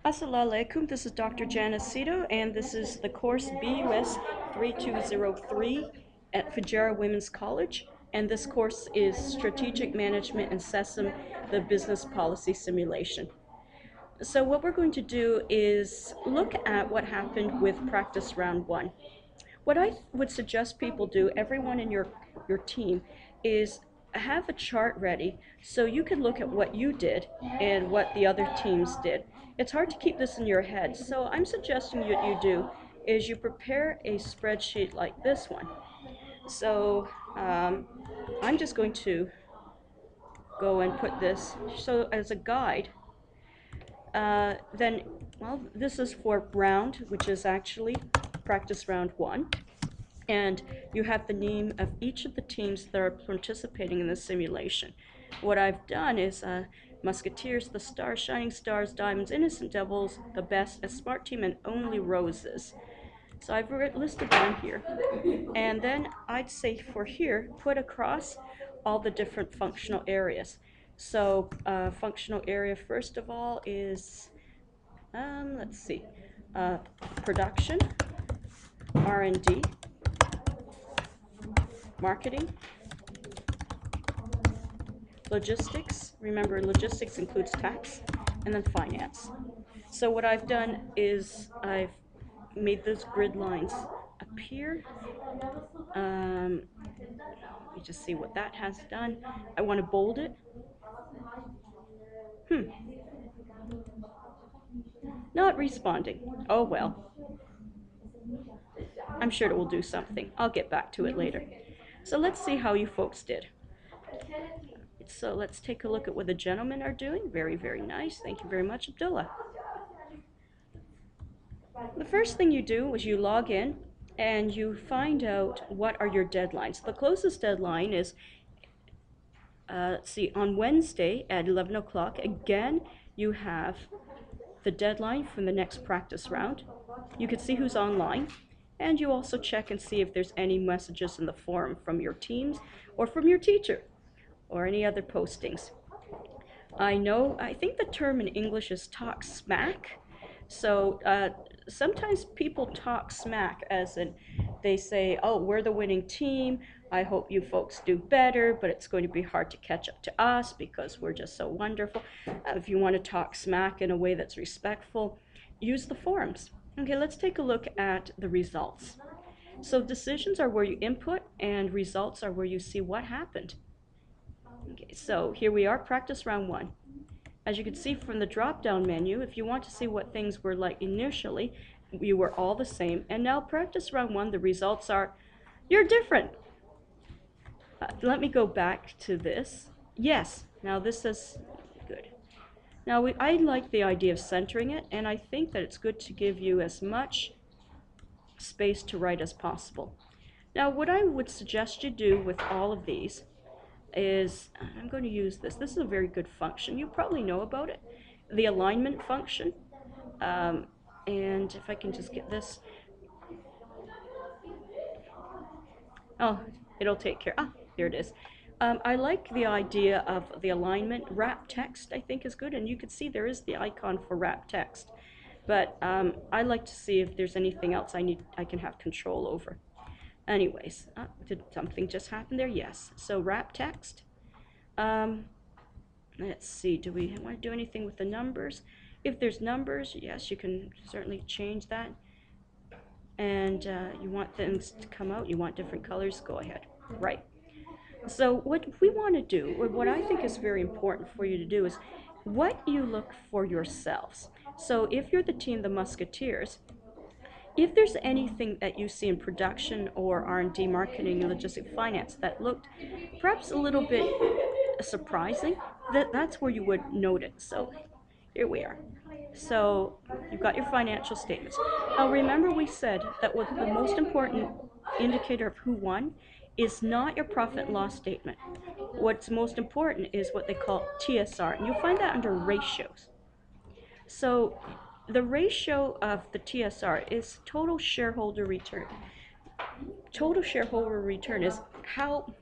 Assalamu alaikum, this is Dr. Janice Cito, and this is the course BUS 3203 at Fujairah Women's College. And this course is Strategic Management and SESM, the Business Policy Simulation. So what we're going to do is look at what happened with practice round one. What I would suggest people do, everyone in your team, is have a chart ready so you can look at what you did and what the other teams did. It's hard to keep this in your head, so I'm suggesting what you do is you prepare a spreadsheet like this one. So I'm just going to go and put this so as a guide. Then, well, this is for round, which is actually practice round one. And you have the name of each of the teams that are participating in this simulation. What I've done is Musketeers, the Stars, Shining Stars, Diamonds, Innocent Devils, the Best, a Smart Team, and Only Roses. So I've listed down here. And then I'd say for here, put across all the different functional areas. So functional area, first of all, is, let's see, production, R&D, marketing, logistics, remember logistics includes tax, and then finance. So what I've done is I've made those grid lines appear. Let me just see what that has done. I want to bold it. Not responding. Oh well. I'm sure it will do something. I'll get back to it later. So let's see how you folks did. So let's take a look at what the gentlemen are doing. Very, very nice. Thank you very much, Abdullah. The first thing you do is you log in and you find out what are your deadlines. The closest deadline is, let's see, on Wednesday at 11 o'clock. Again, you have the deadline from the next practice round. You can see who's online. And you also check and see if there's any messages in the forum from your teams or from your teacher or any other postings. I think the term in English is talk smack. So sometimes people talk smack as in they say, oh, we're the winning team. I hope you folks do better, but it's going to be hard to catch up to us because we're just so wonderful. If you want to talk smack in a way that's respectful, use the forums. Okay, let's take a look at the results. So decisions are where you input and results are where you see what happened. Okay, so here we are, practice round one. As you can see from the drop-down menu, if you want to see what things were like initially, you were all the same. And now practice round one, the results are, you're different. Let me go back to this. Yes, now this is good. Now, I like the idea of centering it, and I think that it's good to give you as much space to write as possible. Now, what I would suggest you do with all of these is, I'm going to use this. This is a very good function. You probably know about it, the alignment function. And if I can just get this. Oh, it'll take care. Ah, here it is. I like the idea of the alignment. Wrap text, I think, is good, and you can see there is the icon for wrap text. But I like to see if there's anything else I can have control over. Anyways, did something just happen there? Yes. So wrap text. Let's see, do we want to do anything with the numbers? If there's numbers, yes, you can certainly change that. And you want things to come out, you want different colors, go ahead. Right. So what we want to do, or what I think is very important for you to do, is what you look for yourselves. So if you're the team, the Musketeers, if there's anything that you see in production or R&D, marketing, and logistic finance that looked perhaps a little bit surprising, that's where you would note it. So here we are. So you've got your financial statements. Now remember we said that what the most important indicator of who won is not your profit and loss statement. What's most important is what they call TSR, and you'll find that under ratios. So the ratio of the TSR is total shareholder return. Total shareholder return is how,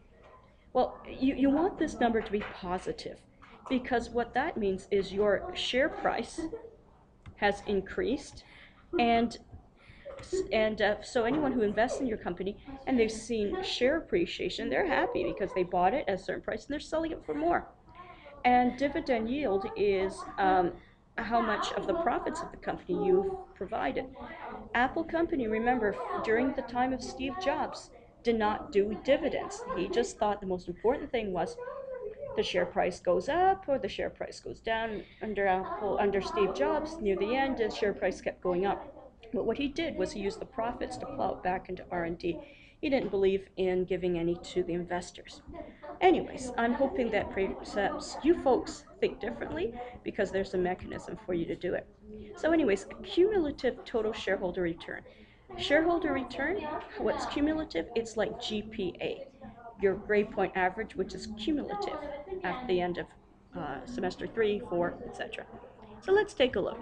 well, you want this number to be positive, because what that means is your share price has increased, and so anyone who invests in your company and they've seen share appreciation, they're happy because they bought it at a certain price and they're selling it for more. And dividend yield is how much of the profits of the company you've provided. Apple company, remember, during the time of Steve Jobs, did not do dividends. He just thought the most important thing was the share price goes up or the share price goes down. Under Steve Jobs, near the end, the share price kept going up. But what he did was he used the profits to plow it back into R&D. He didn't believe in giving any to the investors. Anyways, I'm hoping that perhaps you folks think differently because there's a mechanism for you to do it. So anyways, cumulative total shareholder return. Shareholder return, what's cumulative? It's like GPA, your grade point average, which is cumulative at the end of semester 3, 4, etc. So let's take a look.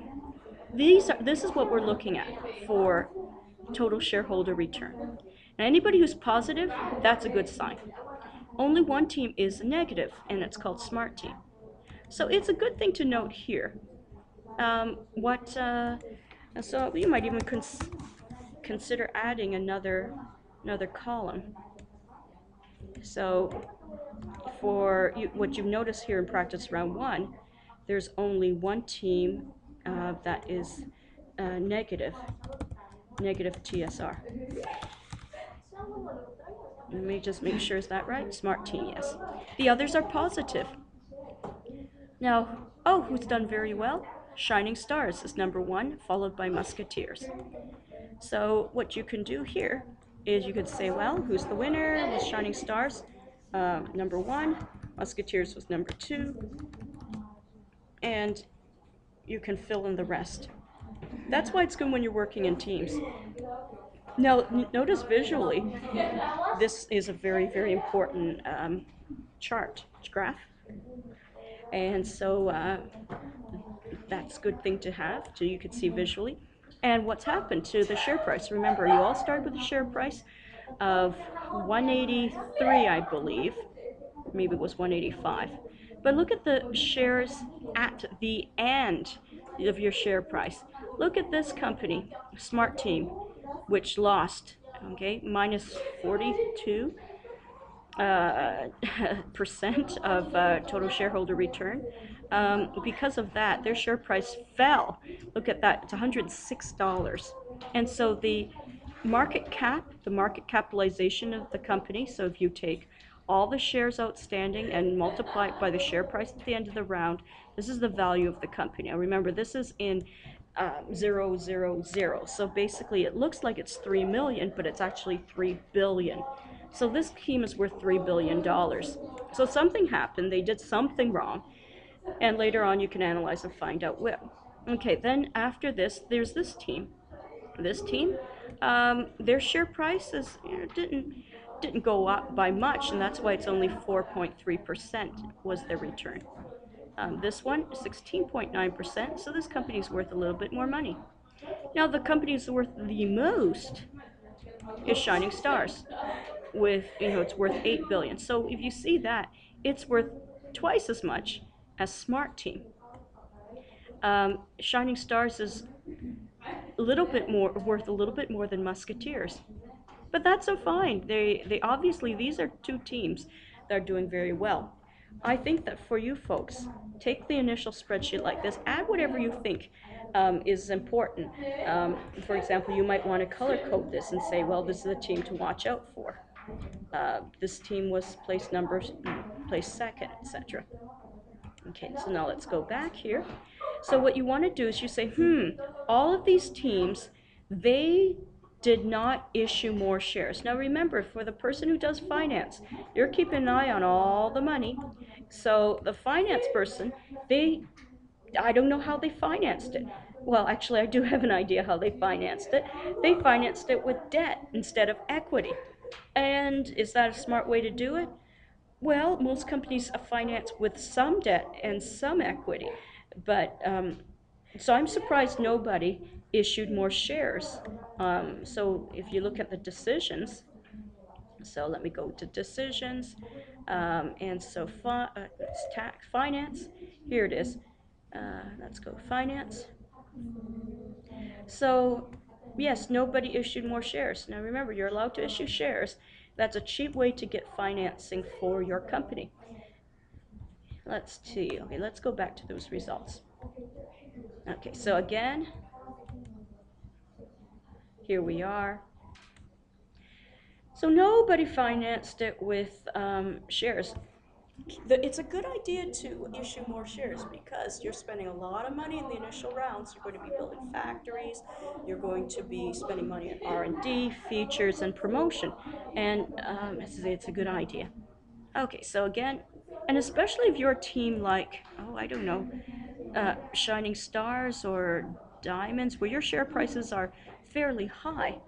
This is what we're looking at for total shareholder return. Now, anybody who's positive, that's a good sign. Only one team is negative, and it's called Smart Team. So it's a good thing to note here. So you might even consider adding another column. So for what you've noticed here in practice round 1, there's only one team that is negative TSR. Let me just make sure, is that right? Smart Team, yes. The others are positive. Now, who's done very well? Shining Stars is number 1, followed by Musketeers. So what you can do here is you could say, well, who's the winner? Was Shining Stars number 1, Musketeers was number 2, and you can fill in the rest. That's why it's good when you're working in teams. Now, notice visually, this is a very, very important graph. And so that's a good thing to have, so you could see visually. And what's happened to the share price? Remember, you all started with a share price of 183, I believe. Maybe it was 185. But look at the shares at the end of your share price. Look at this company, Smart Team, which lost, okay, minus 42 percent of total shareholder return. Because of that, their share price fell. Look at that, it's $106. And so the market capitalization of the company, so if you take all the shares outstanding and multiply it by the share price at the end of the round, this is the value of the company. Now remember, this is in 000. So basically it looks like it's 3 million, but it's actually 3 billion. So this team is worth $3 billion. So something happened, they did something wrong, and later on you can analyze and find out what. Okay, then after this, there's this team. This team, their share prices didn't go up by much, and that's why it's only 4.3% was their return. This one, 16.9%, so this company's worth a little bit more money. Now the company is worth the most is Shining Stars, with, it's worth 8 billion. So if you see that, it's worth twice as much as Smart Team. Shining Stars is worth a little bit more than Musketeers. But that's so fine. They obviously, these are two teams that are doing very well. I think that for you folks, take the initial spreadsheet like this, add whatever you think is important. For example, you might want to color code this and say, well, this is a team to watch out for. This team was placed second, etc. Okay, so now let's go back here. So what you want to do is you say, all of these teams, they did not issue more shares. Now remember, for the person who does finance, you're keeping an eye on all the money. So the finance person, I don't know how they financed it. Well, actually, I do have an idea how they financed it. They financed it with debt instead of equity. And is that a smart way to do it? Well, most companies finance with some debt and some equity. But so I'm surprised nobody issued more shares. So if you look at the decisions, so let me go to decisions, and so it's finance. Here it is. Let's go finance. So, yes, nobody issued more shares. Now remember, you're allowed to issue shares. That's a cheap way to get financing for your company. Let's see. Okay, let's go back to those results. Okay, so again, here we are. So nobody financed it with shares. It's a good idea to issue more shares because you're spending a lot of money in the initial rounds. You're going to be building factories. You're going to be spending money on R&D, features, and promotion. And it's a good idea. Okay, so again, and especially if you're a team like, oh, I don't know, Shining Stars or Diamonds, where your share prices are fairly high,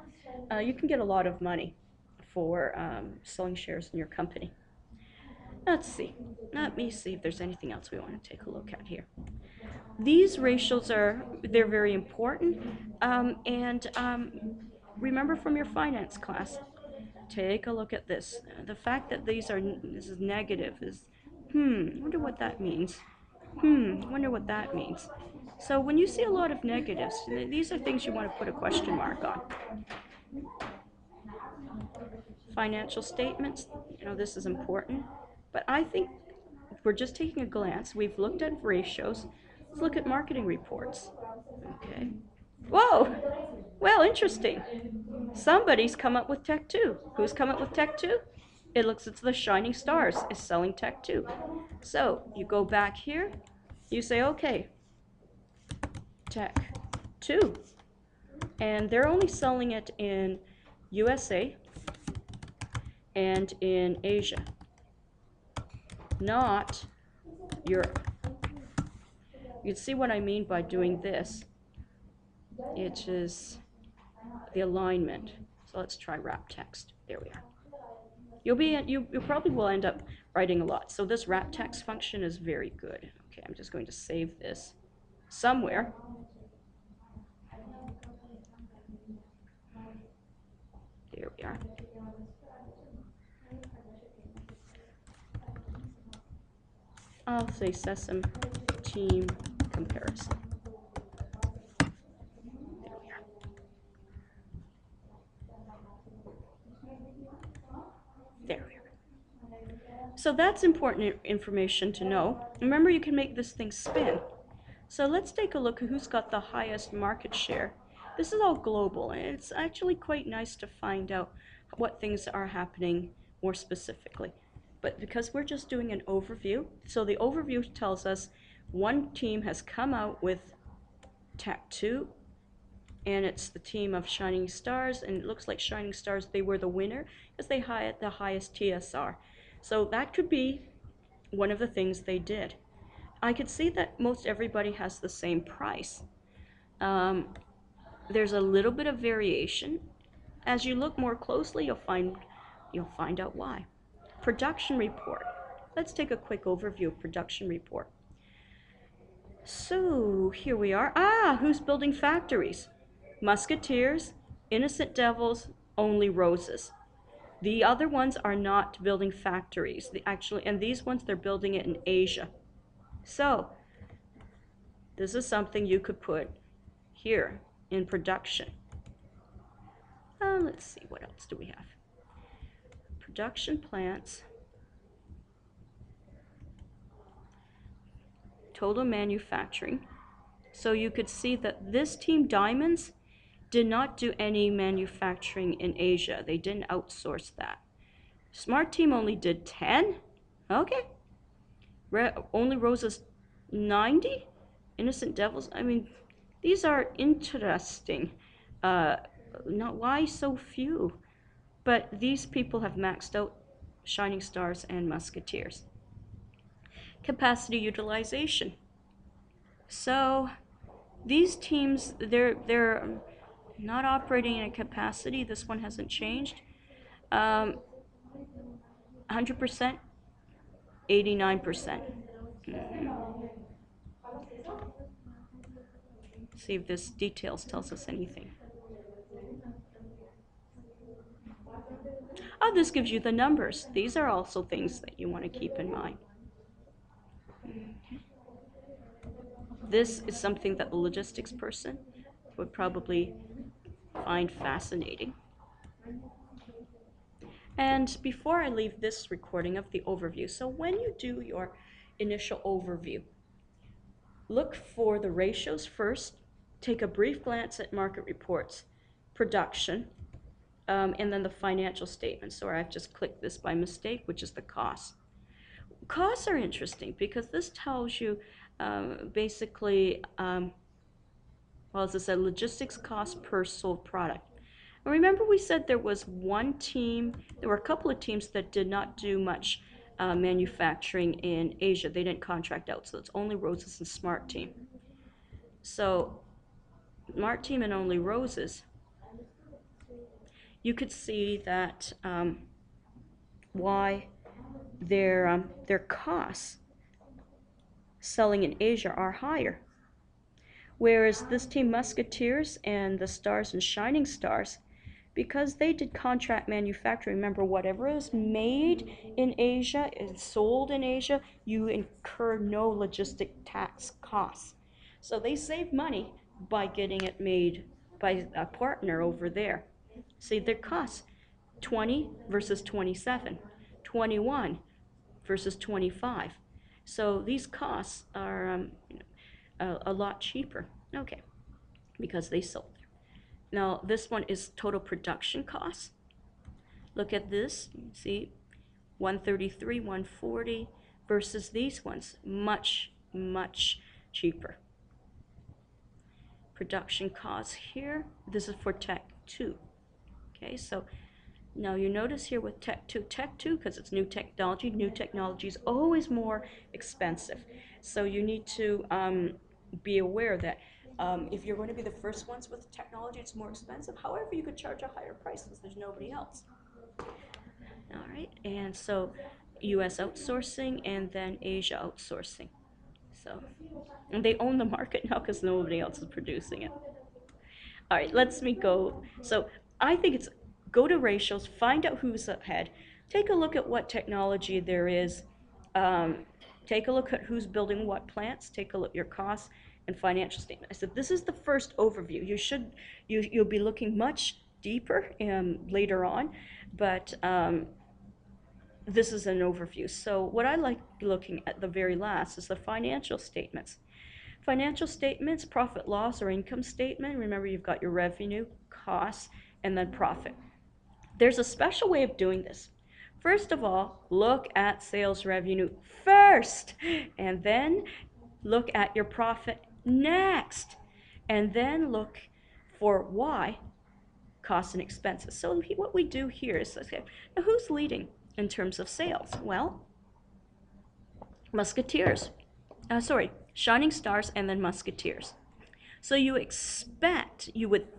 you can get a lot of money for selling shares in your company. Let's see. Let me see if there's anything else we want to take a look at here. These ratios they're very important. Remember from your finance class, take a look at this. The fact that this is negative is, wonder what that means. Wonder what that means. So when you see a lot of negatives, these are things you want to put a question mark on. Financial statements, this is important. But I think we're just taking a glance. We've looked at ratios. Let's look at marketing reports. Okay. Whoa! Well, interesting. Somebody's come up with Tech 2. Who's come up with Tech 2? It looks it's the Shining Stars is selling Tech 2. So you go back here, you say, okay, Tech 2. And they're only selling it in USA and in Asia, not Europe. You can see what I mean by doing this. It is the alignment. So let's try wrap text. There we are. You probably will end up writing a lot. So this wrap text function is very good. Okay, I'm just going to save this somewhere. There we are. I'll say Sesame Team Comparison. There we are. There we are. So that's important information to know. Remember, you can make this thing spin. So let's take a look at who's got the highest market share. This is all global, and it's actually quite nice to find out what things are happening more specifically. But because we're just doing an overview, so the overview tells us one team has come out with Tech 2, and it's the team of Shining Stars, and it looks like Shining Stars, they were the winner because they had the highest TSR. So that could be one of the things they did. I could see that most everybody has the same price. There's a little bit of variation. As you look more closely, you'll find out why. Production report. Let's take a quick overview of production report. So here we are. Who's building factories? Musketeers, Innocent Devils, Only Roses. The other ones are not building factories. And these ones, they're building it in Asia. So this is something you could put here in production. Let's see, what else do we have? Production plants, total manufacturing. So you could see that this team, Diamonds, did not do any manufacturing in Asia. They didn't outsource that. Smart Team only did 10. Okay. Only Roses 90. Innocent Devils. I mean, these are interesting. Why so few? But these people have maxed out Shining Stars and Musketeers. Capacity utilization. So these teams, they're not operating in a capacity. This one hasn't changed. 100%, 89%. See if this details tells us anything. This gives you the numbers. These are also things that you want to keep in mind. This is something that the logistics person would probably find fascinating. And before I leave this recording of the overview, so when you do your initial overview, look for the ratios first, take a brief glance at market reports, production, and then the financial statements. So I've just clicked this by mistake, which is the cost. Costs are interesting because this tells you basically, well, as I said, logistics cost per sold product. And remember we said there was one team, there were a couple of teams that did not do much manufacturing in Asia. They didn't contract out, so it's only Roses and Smart Team. So Smart Team and only Roses, you could see that why their costs selling in Asia are higher. Whereas this team Musketeers and the Stars and Shining Stars, because they did contract manufacturing, remember whatever is made in Asia and sold in Asia, you incur no logistic tax costs. So they save money by getting it made by a partner over there. See, their costs 20 versus 27, 21 versus 25. So these costs are a lot cheaper. Okay, because they sold there. Now this one is total production costs. Look at this, see, 133, 140 versus these ones, much cheaper. Production costs here, this is for Tech 2. Okay, so now you notice here with Tech 2, because it's new technology is always more expensive. So you need to be aware that if you're going to be the first ones with technology, it's more expensive. However, you could charge a higher price since there's nobody else. All right, and so US outsourcing and then Asia outsourcing. So, and they own the market now because nobody else is producing it. All right, let's me go. So I think it's go to ratios, find out who's ahead, take a look at what technology there is, take a look at who's building what plants, take a look at your costs and financial statement. I said this is the first overview. You'll be looking much deeper later on, but this is an overview. So what I like looking at the very last is the financial statements. Financial statements, profit, loss, or income statement. Remember, you've got your revenue, costs, and then profit. There's a special way of doing this. First of all, look at sales revenue first, and then look at your profit next, and then look for why, costs and expenses. So what we do here is, okay, now who's leading in terms of sales? Well, Musketeers. Shining Stars and then Musketeers. So you would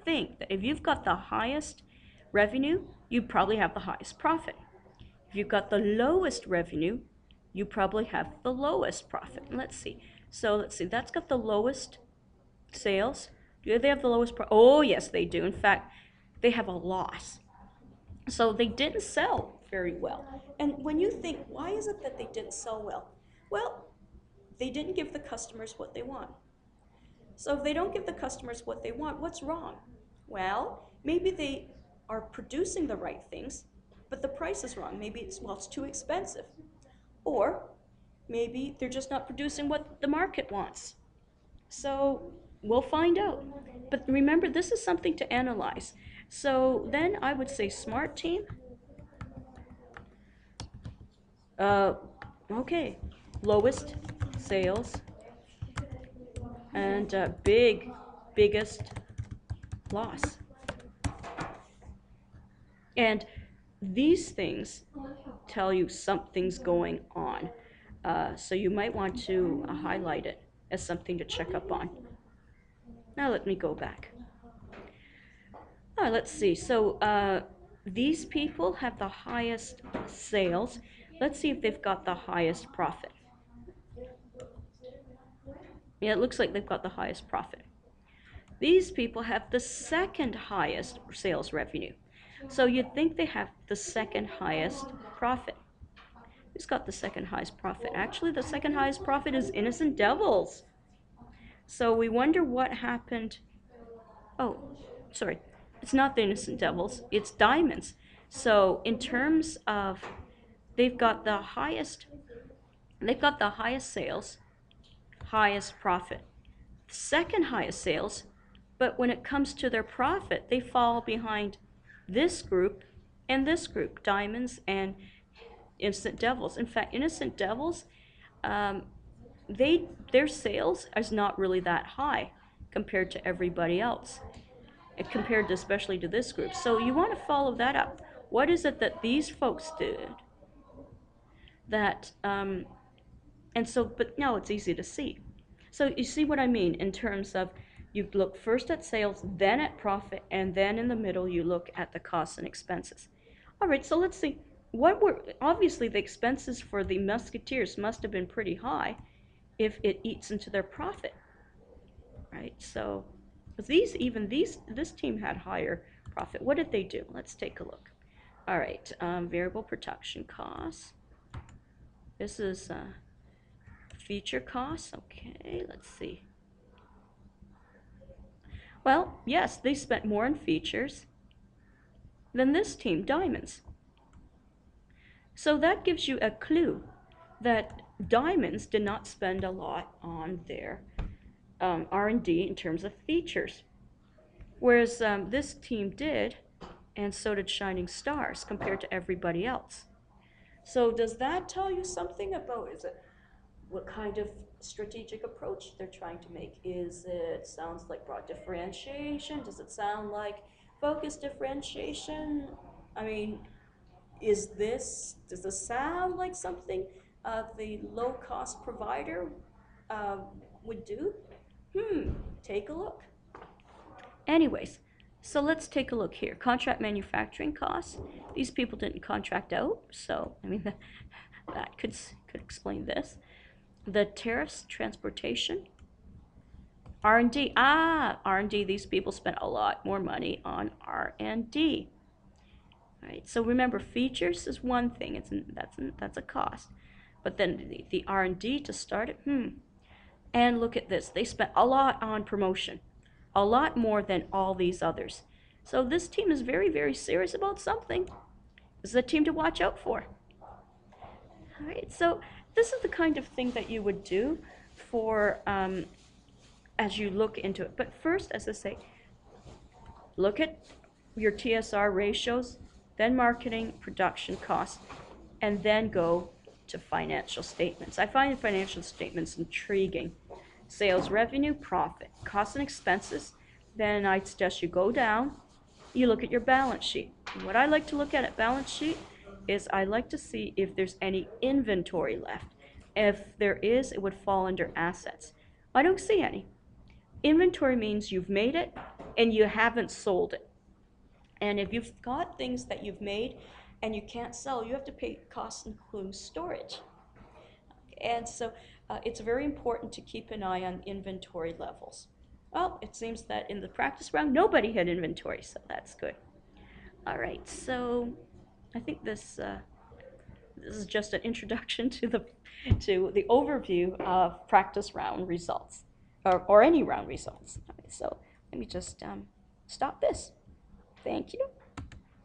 think that if you've got the highest revenue, you probably have the highest profit. If you've got the lowest revenue, you probably have the lowest profit. Let's see. So let's see, that's got the lowest sales. Do they have the lowest profit? Oh, yes, they do. In fact, they have a loss. So they didn't sell very well. And when you think, why is it that they didn't sell well? Well, they didn't give the customers what they want. So if they don't give the customers what they want, what's wrong? Well, maybe they are producing the right things, but the price is wrong. Maybe it's too expensive. Or maybe they're just not producing what the market wants. So we'll find out. But remember, this is something to analyze. So then I would say Smart Team. Okay, lowest sales and biggest loss. And these things tell you something's going on. So you might want to highlight it as something to check up on. Now let me go back. Let's see. So these people have the highest sales. Let's see if they've got the highest profit. Yeah, it looks like they've got the highest profit. These people have the second highest sales revenue. So you'd think they have the second highest profit. Who's got the second highest profit? Actually, the second highest profit is Innocent Devils. So we wonder what happened Oh, sorry. It's not the Innocent Devils, it's Diamonds. So in terms of, they've got the highest, they've got the highest sales, highest profit, second highest sales, but when it comes to their profit, they fall behind this group and this group, Diamonds and Innocent Devils. In fact, Innocent Devils, um, their sales is not really that high compared to everybody else, compared to, especially to this group. So you want to follow that up. What is it that these folks did that, and so, but now it's easy to see. So you see what I mean in terms of, you look first at sales, then at profit, and then in the middle you look at the costs and expenses. All right, so let's see. What were, obviously the expenses for the Musketeers must have been pretty high if it eats into their profit, right? So this team had higher profit. What did they do? Let's take a look. All right, variable production costs. This is feature costs. Okay, let's see. Well, yes, they spent more in features than this team, Diamonds. So that gives you a clue that Diamonds did not spend a lot on their R&D in terms of features, whereas this team did, and so did Shining Stars compared to everybody else. So does that tell you something about, is it, what kind of strategic approach they're trying to make? Is it, sounds like broad differentiation? Does it sound like focus differentiation? I mean, does this sound like something the low-cost provider uh, would do? Take a look. Anyways, so let's take a look here. Contract manufacturing costs. These people didn't contract out, so I mean that could explain this. The tariffs, transportation, R&D. R&D. These people spent a lot more money on R&D. All right. So remember, features is one thing. That's a cost, but then the R&D to start it. And look at this. They spent a lot on promotion, a lot more than all these others. So this team is very, very serious about something. This is a team to watch out for. All right, so this is the kind of thing that you would do for as you look into it. But first, as I say, look at your TSR ratios, then marketing, production costs, and then go to financial statements. I find the financial statements intriguing. Sales revenue, profit, costs and expenses. Then I'd suggest you go down, you look at your balance sheet. What I like to look at balance sheet is I like to see if there's any inventory left. If there is, it would fall under assets. I don't see any. Inventory means you've made it and you haven't sold it. And if you've got things that you've made and you can't sell, you have to pay costs include storage. And so it's very important to keep an eye on inventory levels. Well, it seems that in the practice round, nobody had inventory, so that's good. All right, so I think this is just an introduction to the overview of practice round results, or any round results. Okay, so let me just stop this. Thank you.